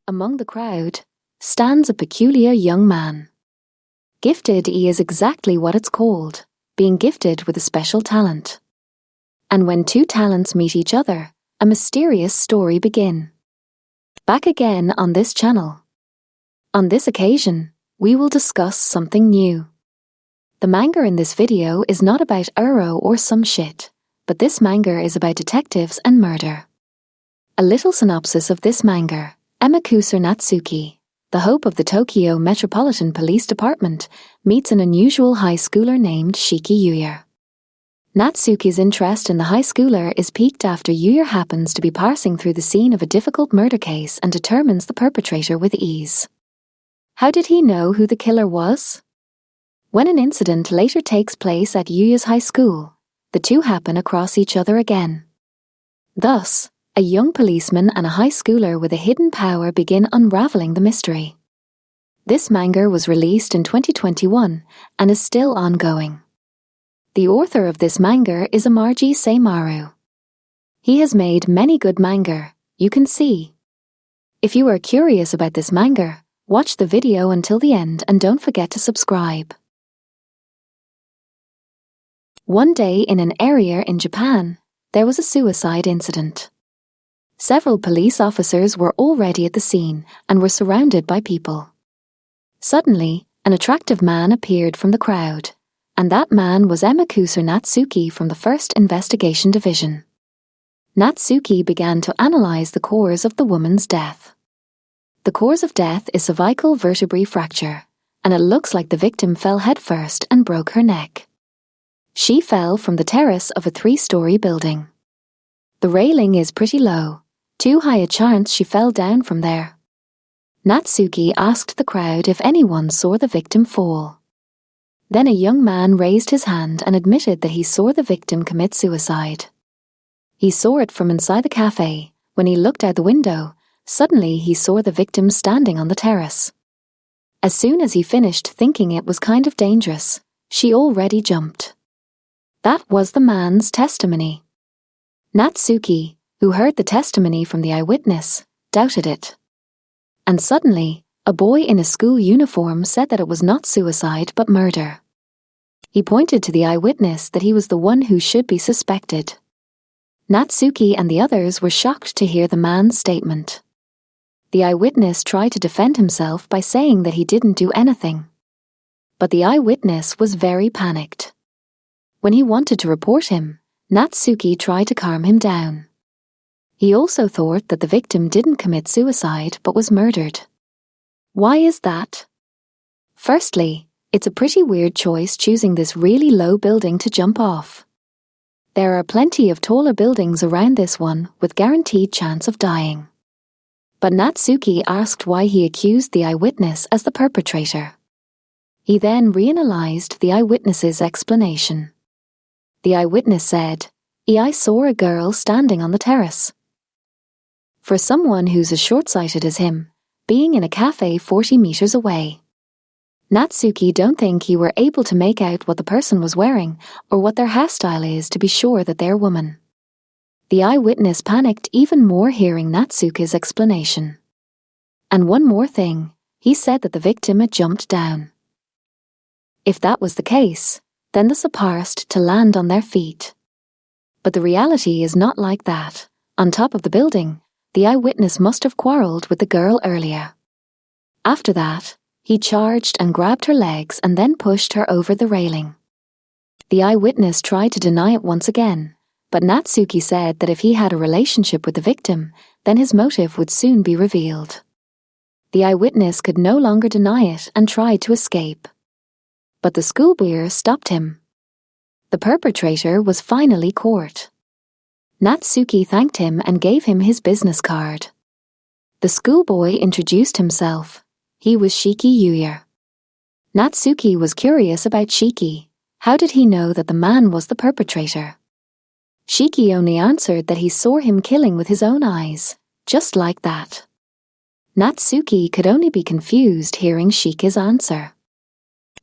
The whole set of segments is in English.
Among the crowd stands a peculiar young man. Gifted, he is exactly what it's called, being gifted with a special talent. And when two talents meet each other, a mysterious story begins. Back again on this channel. On this occasion, we will discuss something new. The manga in this video is not about Uro or some shit, but this manga is about detectives and murder. A little synopsis of this manga. Amakusa Natsuki, the hope of the Tokyo Metropolitan Police Department, meets an unusual high schooler named Shiki Yuuya. Natsuki's interest in the high schooler is piqued after Yuuya happens to be passing through the scene of a difficult murder case and determines the perpetrator with ease. How did he know who the killer was? When an incident later takes place at Yuuya's high school, the two happen across each other again. Thus, a young policeman and a high schooler with a hidden power begin unraveling the mystery. This manga was released in 2021 and is still ongoing. The author of this manga is Amakusa Natsuki. He has made many good manga, you can see. If you are curious about this manga, watch the video until the end and don't forget to subscribe. One day in an area in Japan, there was a suicide incident. Several police officers were already at the scene and were surrounded by people. Suddenly, an attractive man appeared from the crowd, and that man was Amakusa Natsuki from the 1st Investigation Division. Natsuki began to analyze the cause of the woman's death. The cause of death is cervical vertebrae fracture, and it looks like the victim fell headfirst and broke her neck. She fell from the terrace of a 3-story building. The railing is pretty low. Too high a chance she fell down from there. Natsuki asked the crowd if anyone saw the victim fall. Then a young man raised his hand and admitted that he saw the victim commit suicide. He saw it from inside the cafe. When he looked out the window, suddenly he saw the victim standing on the terrace. As soon as he finished thinking it was kind of dangerous, she already jumped. That was the man's testimony. Natsuki, who heard the testimony from the eyewitness, doubted it. And suddenly, a boy in a school uniform said that it was not suicide but murder. He pointed to the eyewitness that he was the one who should be suspected. Natsuki and the others were shocked to hear the man's statement. The eyewitness tried to defend himself by saying that he didn't do anything. But the eyewitness was very panicked. When he wanted to report him, Natsuki tried to calm him down. He also thought that the victim didn't commit suicide but was murdered. Why is that? Firstly, it's a pretty weird choice choosing this really low building to jump off. There are plenty of taller buildings around this one with guaranteed chance of dying. But Natsuki asked why he accused the eyewitness as the perpetrator. He then reanalyzed the eyewitness's explanation. The eyewitness said, "I saw a girl standing on the terrace." For someone who's as short-sighted as him, being in a cafe 40 meters away, Natsuki don't think he were able to make out what the person was wearing or what their hairstyle is to be sure that they're woman. The eyewitness panicked even more hearing Natsuki's explanation. And one more thing, he said that the victim had jumped down. If that was the case, then the supposed to land on their feet. But the reality is not like that. On top of the building, the eyewitness must have quarreled with the girl earlier. After that, he charged and grabbed her legs and then pushed her over the railing. The eyewitness tried to deny it once again, but Natsuki said that if he had a relationship with the victim, then his motive would soon be revealed. The eyewitness could no longer deny it and tried to escape. But the schoolboy stopped him. The perpetrator was finally caught. Natsuki thanked him and gave him his business card. The schoolboy introduced himself. He was Shiki Yuuya. Natsuki was curious about Shiki. How did he know that the man was the perpetrator? Shiki only answered that he saw him killing with his own eyes, just like that. Natsuki could only be confused hearing Shiki's answer.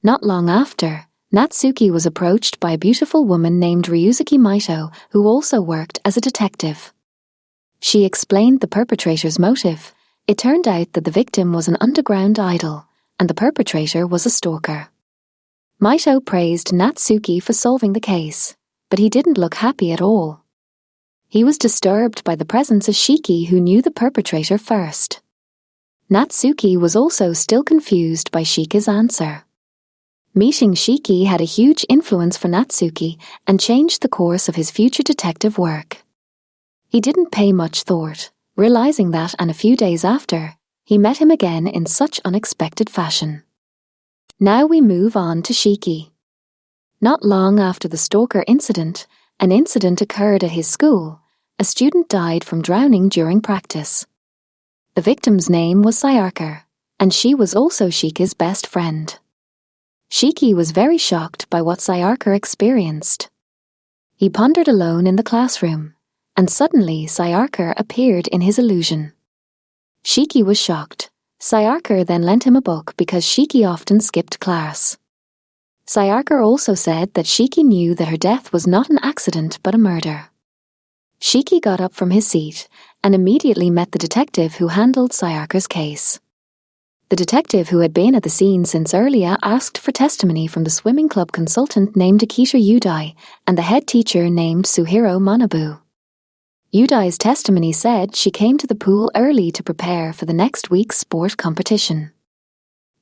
Not long after, Natsuki was approached by a beautiful woman named Ryuzuki Maito, who also worked as a detective. She explained the perpetrator's motive, It turned out that the victim was an underground idol, and the perpetrator was a stalker. Maito praised Natsuki for solving the case, but he didn't look happy at all. He was disturbed by the presence of Shiki, who knew the perpetrator first. Natsuki was also still confused by Shiki's answer. Meeting Shiki had a huge influence for Natsuki and changed the course of his future detective work. He didn't pay much thought, realizing that, and a few days after, he met him again in such unexpected fashion. Now we move on to Shiki. Not long after the stalker incident, an incident occurred at his school. A student died from drowning during practice. The victim's name was Sayaka, and she was also Shiki's best friend. Shiki was very shocked by what Sayaka experienced. He pondered alone in the classroom, and suddenly Sayaka appeared in his illusion. Shiki was shocked. Sayaka then lent him a book because Shiki often skipped class. Sayaka also said that Shiki knew that her death was not an accident but a murder. Shiki got up from his seat and immediately met the detective who handled Sayaka's case. The detective, who had been at the scene since earlier, asked for testimony from the swimming club consultant named Shiki Yuuya and the head teacher named Suhiro Manabu. Yudai's testimony said she came to the pool early to prepare for the next week's sport competition.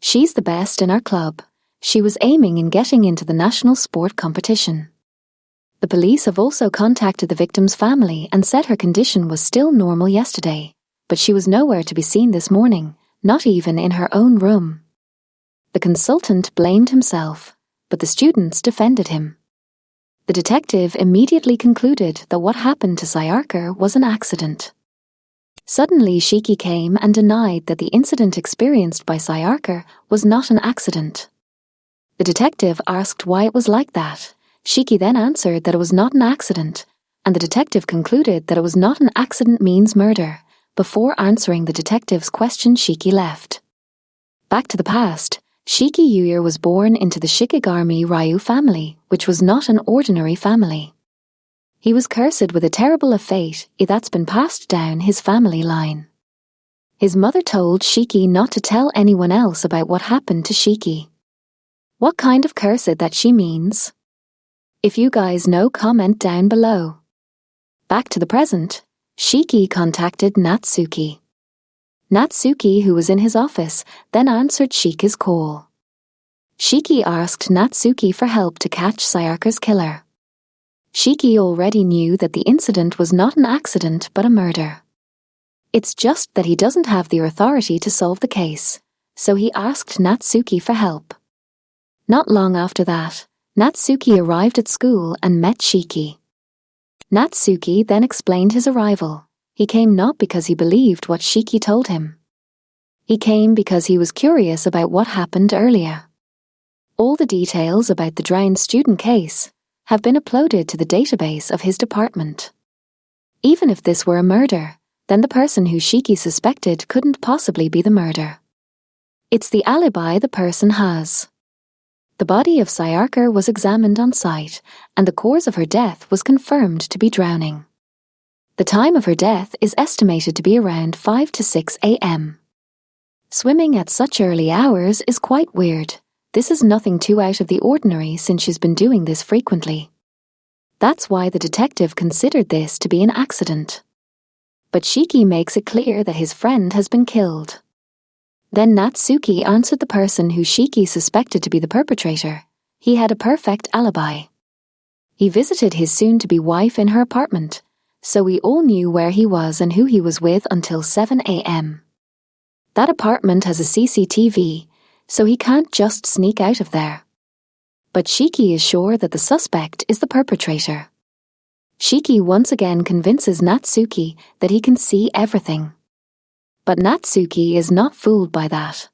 She's the best in our club. She was aiming in getting into the national sport competition. The police have also contacted the victim's family and said her condition was still normal yesterday, but she was nowhere to be seen this morning, not even in her own room. The consultant blamed himself, but the students defended him. The detective immediately concluded that what happened to Sayaka was an accident. Suddenly Shiki came and denied that the incident experienced by Sayaka was not an accident. The detective asked why it was like that. Shiki then answered that it was not an accident, and the detective concluded that it was not an accident means murder. Before answering the detective's question, Shiki left. Back to the past, Shiki Yuuya was born into the Shikigami Ryu family, which was not an ordinary family. He was cursed with a terrible fate that's been passed down his family line. His mother told Shiki not to tell anyone else about what happened to Shiki. What kind of cursed that she means? If you guys know, comment down below. Back to the present, Shiki contacted Natsuki. Natsuki, who was in his office, then answered Shiki's call. Shiki asked Natsuki for help to catch Sayaka's killer. Shiki already knew that the incident was not an accident but a murder. It's just that he doesn't have the authority to solve the case, so he asked Natsuki for help. Not long after that, Natsuki arrived at school and met Shiki. Natsuki then explained his arrival. He came not because he believed what Shiki told him. He came because he was curious about what happened earlier. All the details about the drowned student case have been uploaded to the database of his department. Even if this were a murder, then the person who Shiki suspected couldn't possibly be the murderer. It's the alibi the person has. The body of Sayaka was examined on site, and the cause of her death was confirmed to be drowning. The time of her death is estimated to be around 5 to 6 a.m. Swimming at such early hours is quite weird. This is nothing too out of the ordinary since she's been doing this frequently. That's why the detective considered this to be an accident. But Shiki makes it clear that his friend has been killed. Then Natsuki answered the person who Shiki suspected to be the perpetrator. He had a perfect alibi. He visited his soon-to-be wife in her apartment, so we all knew where he was and who he was with until 7 a.m. That apartment has a CCTV, so he can't just sneak out of there. But Shiki is sure that the suspect is the perpetrator. Shiki once again convinces Natsuki that he can see everything. But Natsuki is not fooled by that.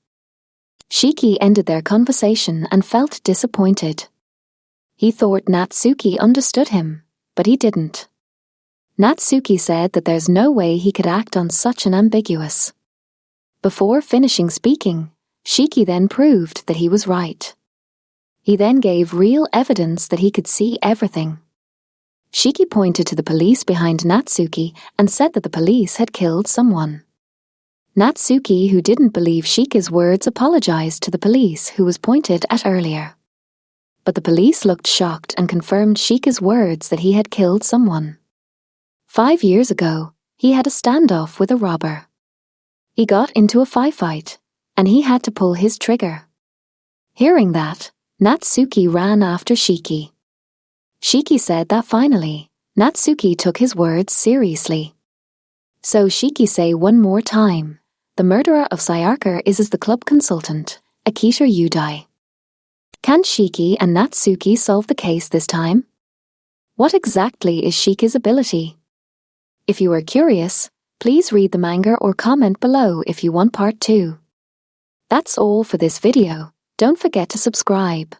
Shiki ended their conversation and felt disappointed. He thought Natsuki understood him, but he didn't. Natsuki said that there's no way he could act on such an ambiguous. Before finishing speaking, Shiki then proved that he was right. He then gave real evidence that he could see everything. Shiki pointed to the police behind Natsuki and said that the police had killed someone. Natsuki, who didn't believe Shiki's words, apologized to the police who was pointed at earlier. But the police looked shocked and confirmed Shiki's words that he had killed someone. 5 years ago, he had a standoff with a robber. He got into a fight, and he had to pull his trigger. Hearing that, Natsuki ran after Shiki. Shiki said that finally, Natsuki took his words seriously. So Shiki say one more time, the murderer of Sayaka is the club consultant, Akita Yuuya. Can Shiki and Natsuki solve the case this time? What exactly is Shiki's ability? If you are curious, please read the manga or comment below if you want part 2. That's all for this video. Don't forget to subscribe.